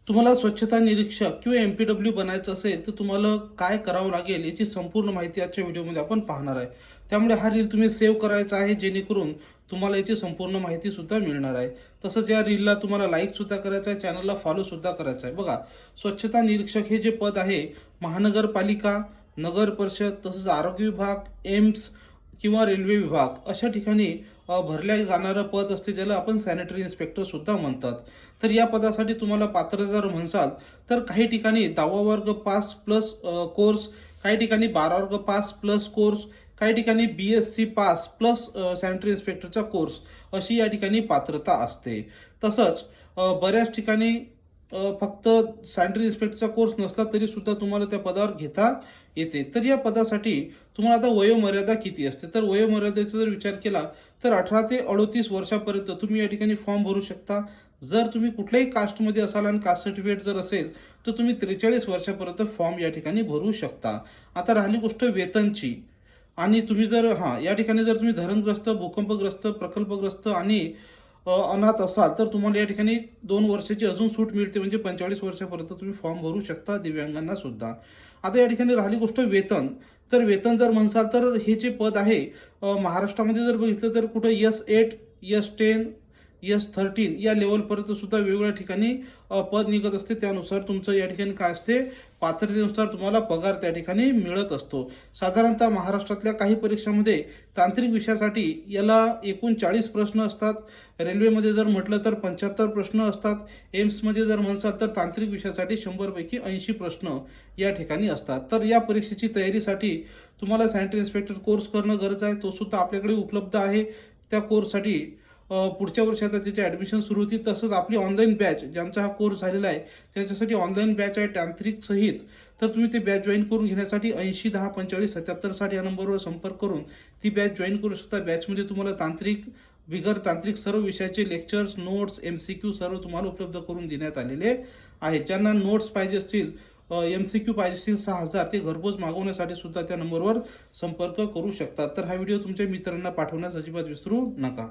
तुम्हाला स्वच्छता निरीक्षक किंवा एमपीडब्ल्यू बनायचं असेल तर तुम्हाला काय करावं लागेल याची संपूर्ण माहिती आजच्या व्हिडिओमध्ये आपण पाहणार आहे. त्यामुळे हा रील तुम्ही सेव्ह करायचा आहे जेणेकरून तुम्हाला याची संपूर्ण माहिती सुद्धा मिळणार आहे. तसंच या रीलला तुम्हाला लाईक सुद्धा करायचं आहे, चॅनलला फॉलो सुद्धा करायचं आहे. बघा, स्वच्छता निरीक्षक हे जे पद आहे महानगरपालिका, नगर परिषद तसंच आरोग्य विभाग, एम्स किंवा रेल्वे विभाग अशा ठिकाणी भरल्या जाणारं पद असते, ज्याला आपण सॅनिटरी इन्स्पेक्टर सुद्धा म्हणतात. तर या पदासाठी तुम्हाला पात्र जर म्हणसाल तर काही ठिकाणी 10वा वर्ग पास प्लस कोर्स, काही ठिकाणी 12 वर्ग पास प्लस कोर्स, काही ठिकाणी BSc पास प्लस सॅनिटरी इन्स्पेक्टरचा कोर्स अशी या ठिकाणी पात्रता असते. तसंच बऱ्याच ठिकाणी फक्त सॅनिटरी इन्स्पेक्टरचा कोर्स नसला तरी सुद्धा तुम्हाला त्या पदावर घेता येते. तर या पदासाठी तुम्हाला आता वयोमर्यादा किती असते, तर वयोमर्यादेचा जर विचार केला तर 18 ते 38 वर्षापर्यंत तुम्ही या ठिकाणी फॉर्म भरू शकता. जर तुम्ही कुठल्याही कास्टमध्ये असाल आणि कास्ट सर्टिफिकेट जर असेल तर तुम्ही 43 वर्षापर्यंत फॉर्म या ठिकाणी भरू शकता. आता राहिली गोष्ट वेतनची, आणि तुम्ही जर या ठिकाणी जर तुम्ही धरणग्रस्त, भूकंपग्रस्त, प्रकल्पग्रस्त आणि अनाथ असाल तर तुम्हाला या ठिकाणी 2 वर्षाची अजून सूट मिळते, म्हणजे 45 वर्षापर्यंत तुम्ही फॉर्म भरू शकता, दिव्यांगांना सुद्धा. आता या ठिकाणी राहिली गोष्ट वेतन. तर वेतन जर म्हणसाल तर हे जे पद आहे महाराष्ट्रामध्ये जर बघितलं तर कुठं S8, S10, S13 या लेवलपर्यंत सुद्धा वेगवेगळ्या ठिकाणी पद निघत असते. त्यानुसार तुमचं या ठिकाणी काय असते, पात्रतेनुसार तुम्हाला पगार त्या ठिकाणी मिळत असतो. साधारणतः महाराष्ट्रातल्या काही परीक्षांमध्ये तांत्रिक विषयासाठी याला एकूण 40 प्रश्न असतात. रेल्वेमध्ये जर म्हटलं तर 75 प्रश्न असतात. एम्समध्ये जर म्हणसाल तर तांत्रिक विषयासाठी 100 पैकी 80 प्रश्न या ठिकाणी असतात. तर या परीक्षेची तयारीसाठी तुम्हाला सॅनिटरी इन्स्पेक्टर कोर्स करणं गरज आहे. तो सुद्धा आपल्याकडे उपलब्ध आहे. त्या कोर्ससाठी पुढच्या वर्षी आता त्याचे ॲडमिशन सुरू होतील. तसंच आपली ऑनलाईन बॅच, ज्यांचा हा कोर्स झालेला आहे त्याच्यासाठी ऑनलाईन बॅच आहे तांत्रिक सहित. तर तुम्ही ते बॅच जॉईन करून घेण्यासाठी 80 10 45 77 60 या नंबरवर संपर्क करून ती बॅच जॉईन करू शकता. बॅचमध्ये तुम्हाला तांत्रिक, बिगर तांत्रिक सर्व विषयाचे लेक्चर्स, नोट्स, MCQ सर्व तुम्हाला उपलब्ध करून देण्यात आलेले आहेत. ज्यांना नोट्स पाहिजे असतील, MCQ पाहिजे असतील 6000, ते घरपोच मागवण्यासाठी सुद्धा त्या नंबरवर संपर्क करू शकतात. तर हा व्हिडिओ तुमच्या मित्रांना पाठवण्यास अजिबात विसरू नका.